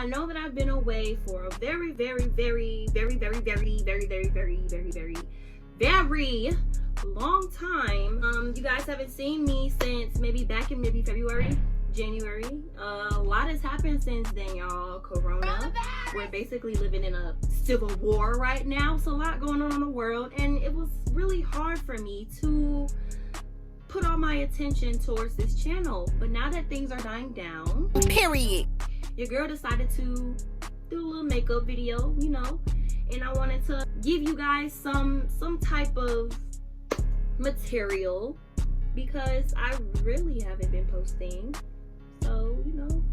I know that I've been away for a very long time. You guys haven't seen me since maybe back in February, January. A lot has happened since then, y'all. Corona. We're basically living in a civil war right now. So a lot going on in the world, and it was really hard for me to put all my attention towards this channel. But now that things are dying down, period, your girl decided to do a little makeup video, you know, and I wanted to give you guys some type of material because I really haven't been posting. So, you know,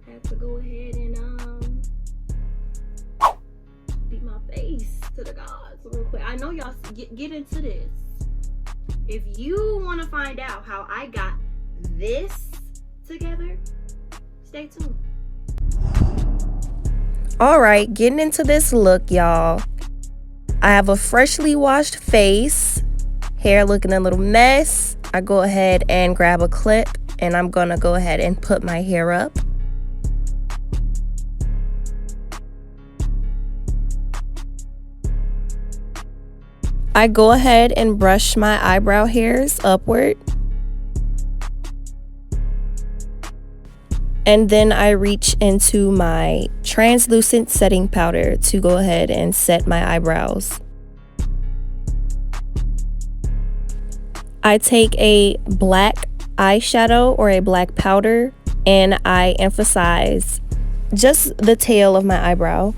had to go ahead and beat my face to the gods real quick. I know y'all get into this. If you want to find out how I got this together, stay tuned. All right, getting into this look, y'all. I have a freshly washed face, hair looking a little mess. I go ahead and grab a clip, and I'm gonna go ahead and put my hair up. I go ahead and brush my eyebrow hairs upward. And then I reach into my translucent setting powder to go ahead and set my eyebrows. I take a black eyeshadow or a black powder and I emphasize just the tail of my eyebrow.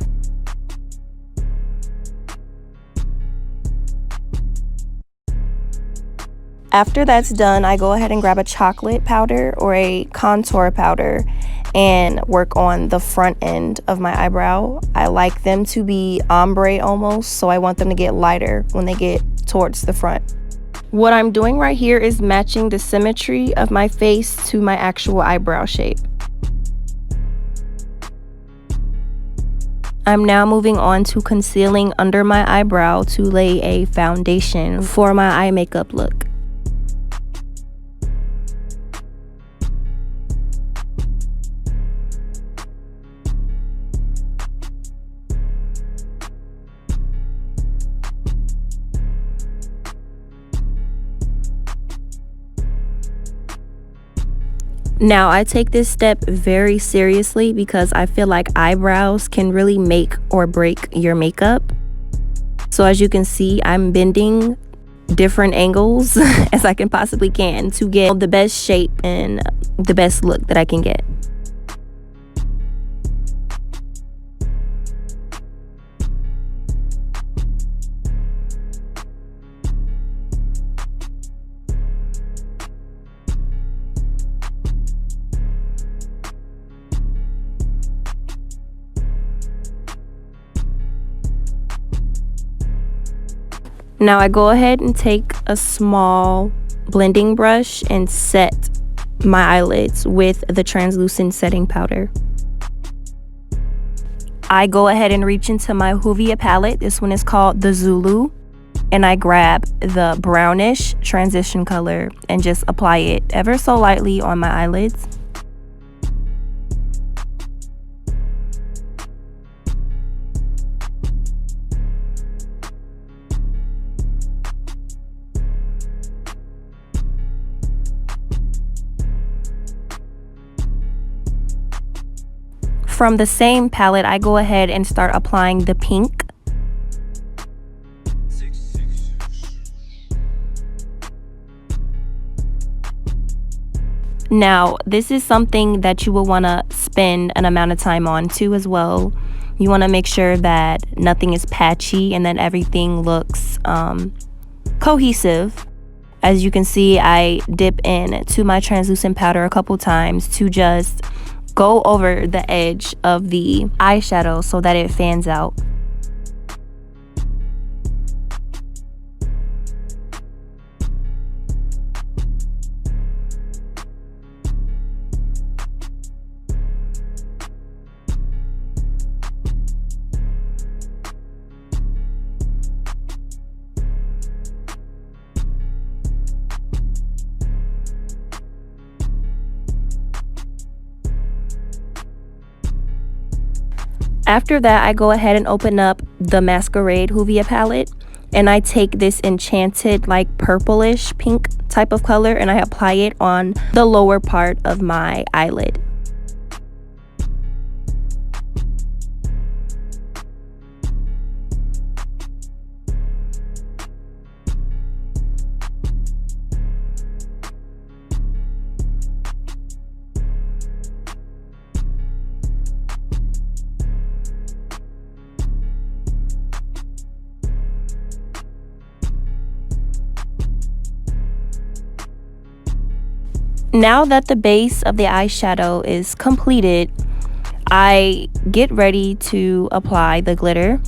After that's done, I go ahead and grab a chocolate powder or a contour powder and work on the front end of my eyebrow. I like them to be ombre almost, so I want them to get lighter when they get towards the front. What I'm doing right here is matching the symmetry of my face to my actual eyebrow shape. I'm now moving on to concealing under my eyebrow to lay a foundation for my eye makeup look. Now, I take this step very seriously because I feel like eyebrows can really make or break your makeup. So as you can see, I'm bending different angles as I can possibly can to get the best shape and the best look that I can get. Now I go ahead and take a small blending brush and set my eyelids with the translucent setting powder. I go ahead and reach into my Juvia palette. This one is called the Zulu. And I grab the brownish transition color and just apply it ever so lightly on my eyelids. From the same palette, I go ahead and start applying the pink. Now, this is something that you will want to spend an amount of time on too as well. You want to make sure that nothing is patchy and that everything looks cohesive. As you can see, I dip in to my translucent powder a couple times to just go over the edge of the eyeshadow so that it fans out. After that, I go ahead and open up the Masquerade Juvia palette, and I take this enchanted like purplish pink type of color and I apply it on the lower part of my eyelid. Now that the base of the eyeshadow is completed, I get ready to apply the glitter,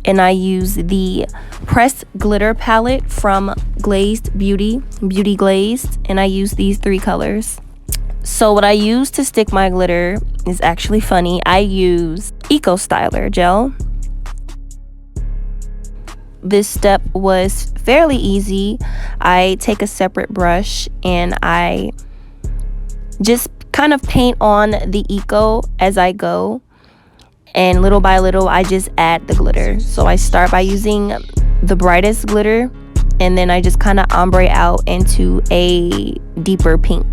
and I use the pressed glitter palette from Glazed Beauty Glazed, and I use these 3 colors. So what I use to stick my glitter is actually funny. I use Eco Styler gel. This step was fairly easy. I take a separate brush and I just kind of paint on the Eco as I go, and little by little I just add the glitter. So I start by using the brightest glitter, and then I just kind of ombre out into a deeper pink.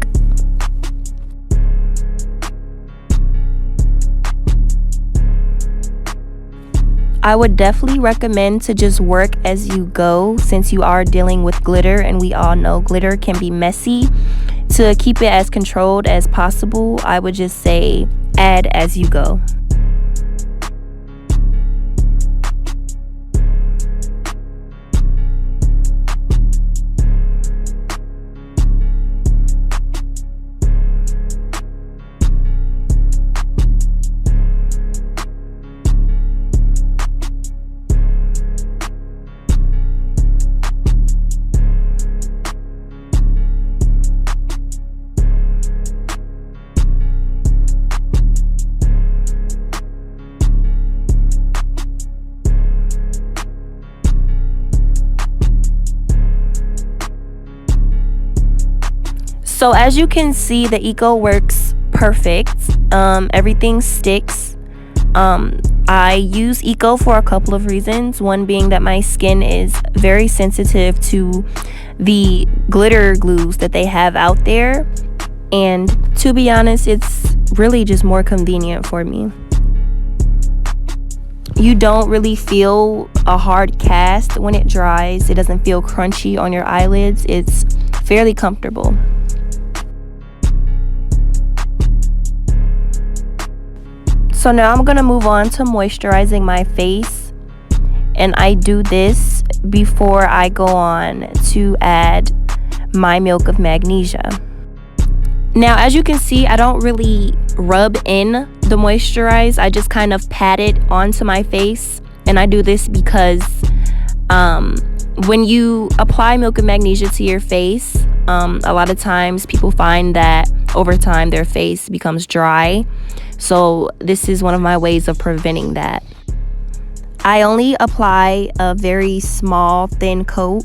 I would definitely recommend to just work as you go, since you are dealing with glitter, and we all know glitter can be messy. To keep it as controlled as possible, I would just say add as you go. So as you can see, the Eco works perfect. Everything sticks. I use Eco for a couple of reasons. One being that my skin is very sensitive to the glitter glues that they have out there. And to be honest, it's really just more convenient for me. You don't really feel a hard cast when it dries. It doesn't feel crunchy on your eyelids. It's fairly comfortable. So now I'm gonna move on to moisturizing my face, and I do this before I go on to add my Milk of Magnesia. Now, as you can see, I don't really rub in the moisturize. I just kind of pat it onto my face, and I do this because when you apply Milk of Magnesia to your face, a lot of times people find that over time their face becomes dry. So this is one of my ways of preventing that. I only apply a very small, thin coat.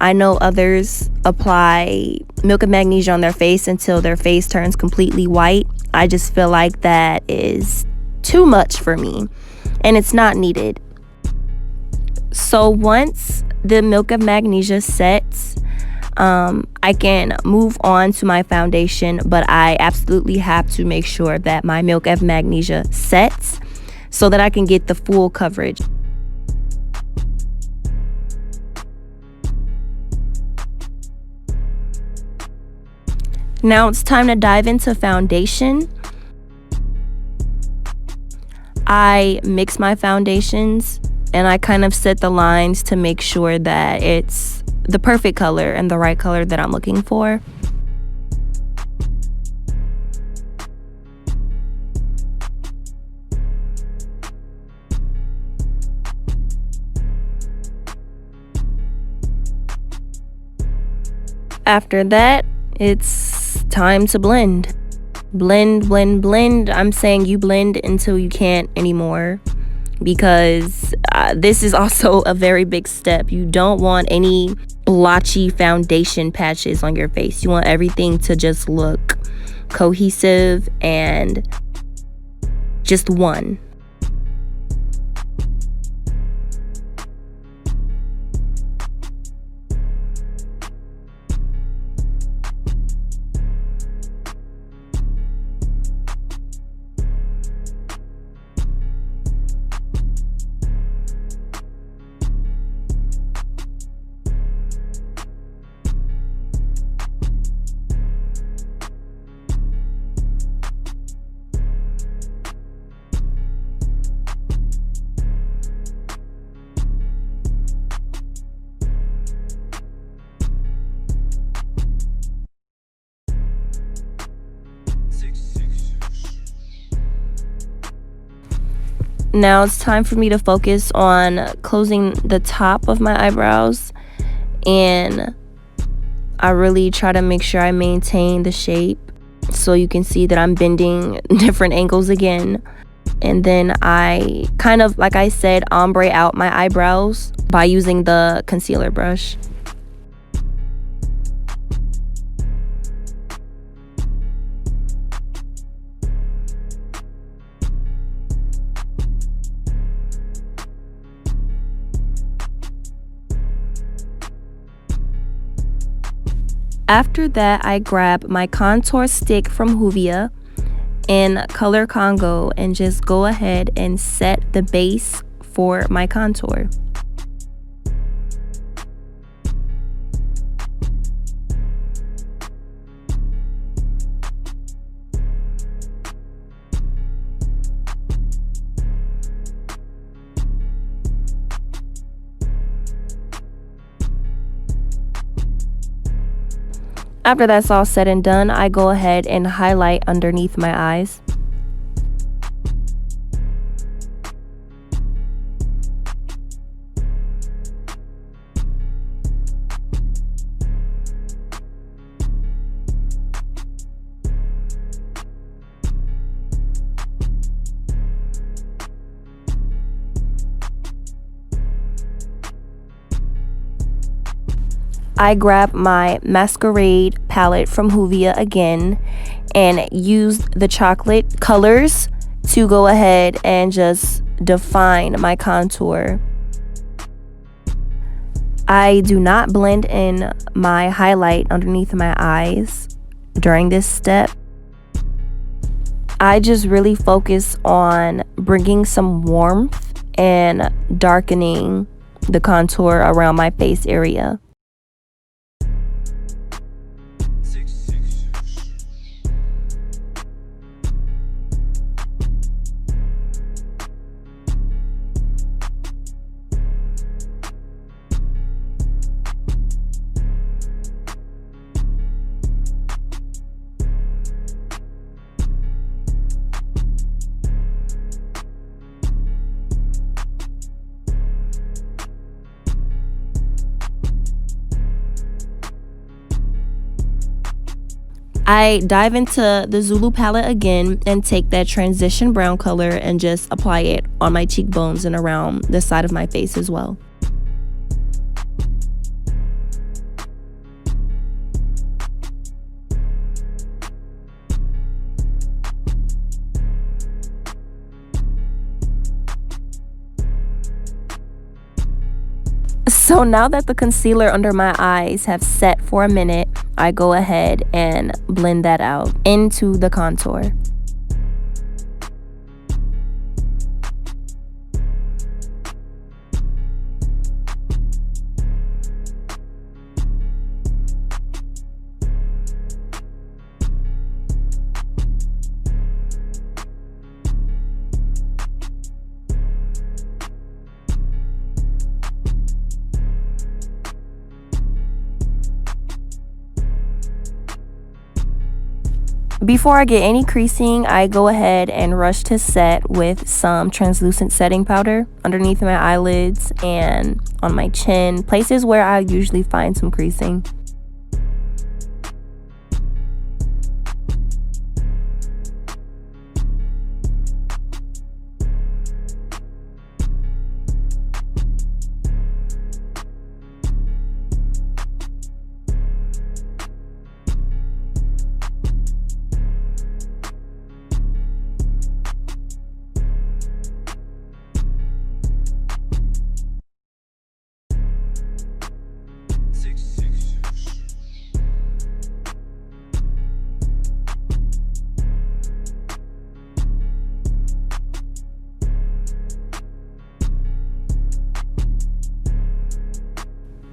I know others apply Milk of Magnesia on their face until their face turns completely white. I just feel like that is too much for me, and it's not needed. So once the Milk of Magnesia sets, I can move on to my foundation, but I absolutely have to make sure that my Milk of Magnesia sets so that I can get the full coverage. Now it's time to dive into foundation. I mix my foundations and I kind of set the lines to make sure that it's the perfect color and the right color that I'm looking for. After that, it's time to blend. Blend, blend, blend. I'm saying you blend until you can't anymore, because this is also a very big step. You don't want any blotchy foundation patches on your face. You want everything to just look cohesive and just one. Now it's time for me to focus on closing the top of my eyebrows, and I really try to make sure I maintain the shape so you can see that I'm bending different angles again. And then I kind of, like I said, ombre out my eyebrows by using the concealer brush. After that, I grab my contour stick from Juvia in color Congo and just go ahead and set the base for my contour. After that's all said and done, I go ahead and highlight underneath my eyes. I grab my Masquerade palette from Juvia again and use the chocolate colors to go ahead and just define my contour. I do not blend in my highlight underneath my eyes during this step. I just really focus on bringing some warmth and darkening the contour around my face area. I dive into the Zulu palette again and take that transition brown color and just apply it on my cheekbones and around the side of my face as well. So now that the concealer under my eyes have set for a minute, I go ahead and blend that out into the contour. Before I get any creasing, I go ahead and rush to set with some translucent setting powder underneath my eyelids and on my chin, places where I usually find some creasing.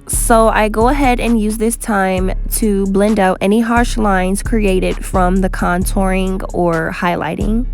So I go ahead and use this time to blend out any harsh lines created from the contouring or highlighting.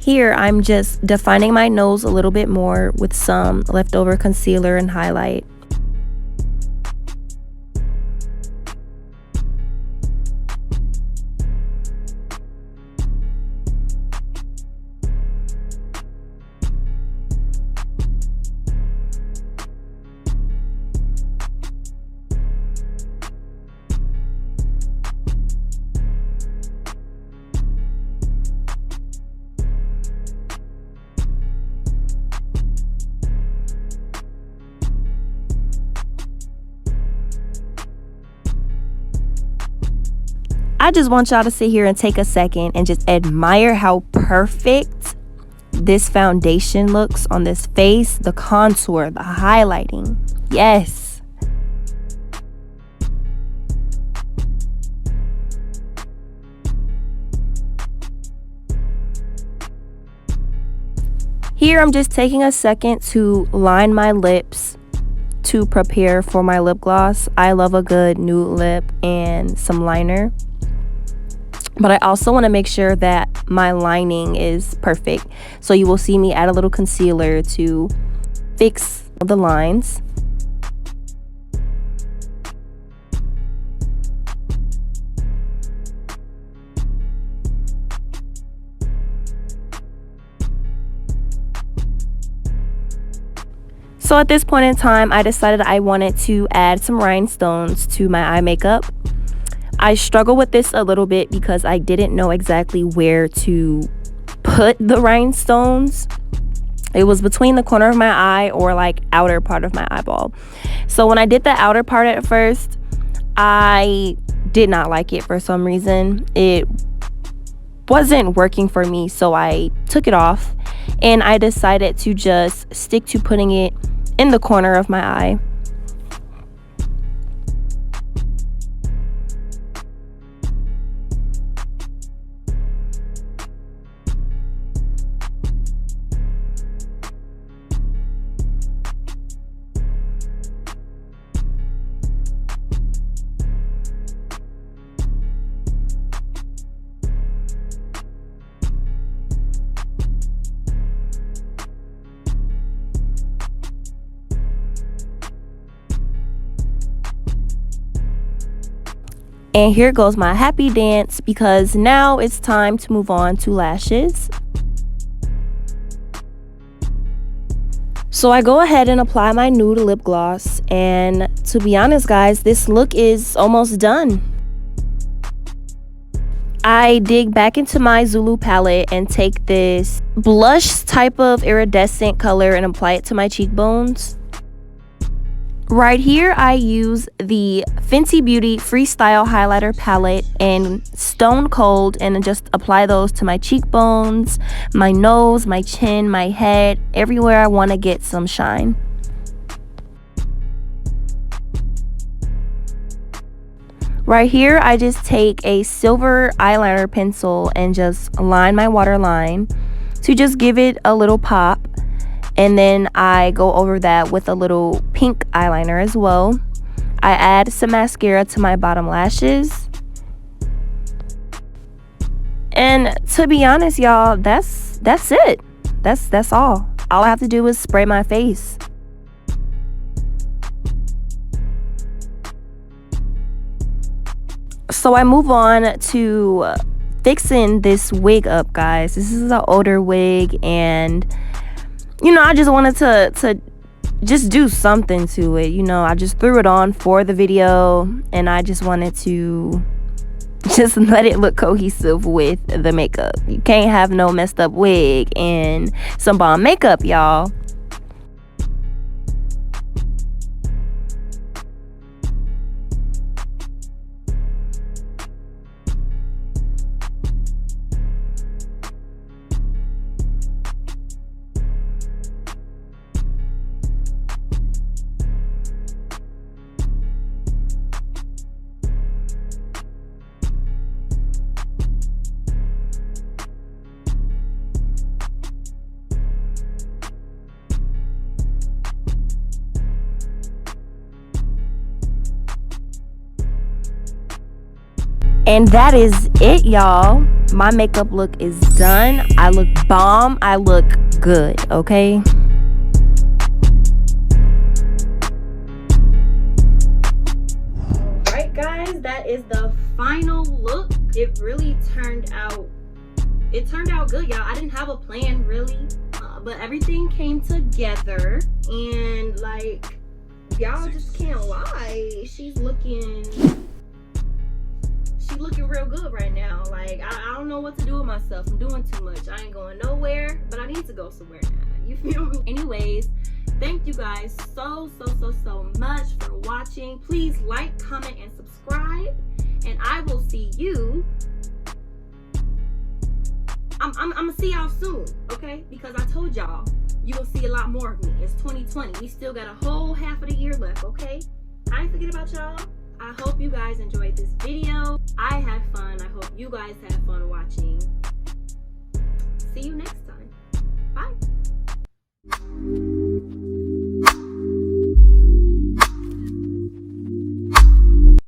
Here, I'm just defining my nose a little bit more with some leftover concealer and highlight. I just want y'all to sit here and take a second and just admire how perfect this foundation looks on this face. The contour, the highlighting. Yes. Here I'm just taking a second to line my lips to prepare for my lip gloss. I love a good nude lip and some liner. But I also want to make sure that my lining is perfect. So you will see me add a little concealer to fix the lines. So at this point in time, I decided I wanted to add some rhinestones to my eye makeup. I struggle with this a little bit because I didn't know exactly where to put the rhinestones. It was between the corner of my eye or like outer part of my eyeball. So when I did the outer part at first, I did not like it for some reason. It wasn't working for me, so I took it off and I decided to just stick to putting it in the corner of my eye. And here goes my happy dance because now it's time to move on to lashes. So I go ahead and apply my nude lip gloss, and to be honest guys, this look is almost done. I dig back into my Zulu palette and take this blush type of iridescent color and apply it to my cheekbones. Right here, I use the Fenty Beauty Freestyle Highlighter Palette and Stone Cold and just apply those to my cheekbones, my nose, my chin, my head, everywhere I want to get some shine. Right here, I just take a silver eyeliner pencil and just line my waterline to just give it a little pop. And then I go over that with a little pink eyeliner as well. I add some mascara to my bottom lashes. And to be honest, y'all, that's it. That's all. All I have to do is spray my face. So I move on to fixing this wig up, guys. This is an older wig, and you know, I just wanted to just do something to it. You know, I just threw it on for the video, and I just wanted to just let it look cohesive with the makeup. You can't have no messed up wig and some bomb makeup, y'all. And that is it, y'all. My makeup look is done. I look bomb. I look good, okay? Alright guys, that is the final look. It really turned out good, y'all. I didn't have a plan really, but everything came together, and like, y'all just can't lie, she's looking real good right now. Like, I don't know what to do with myself. I'm doing too much. I ain't going nowhere, but I need to go somewhere now. You feel me? Anyways, thank you guys so much for watching. Please like, comment, and subscribe, and I will see you. I'm gonna see y'all soon, okay? Because I told y'all you will see a lot more of me. It's 2020. We still got a whole half of the year left, okay? I ain't forget about y'all. I hope you guys enjoyed this video. I had fun. I hope you guys had fun watching. See you next time. Bye.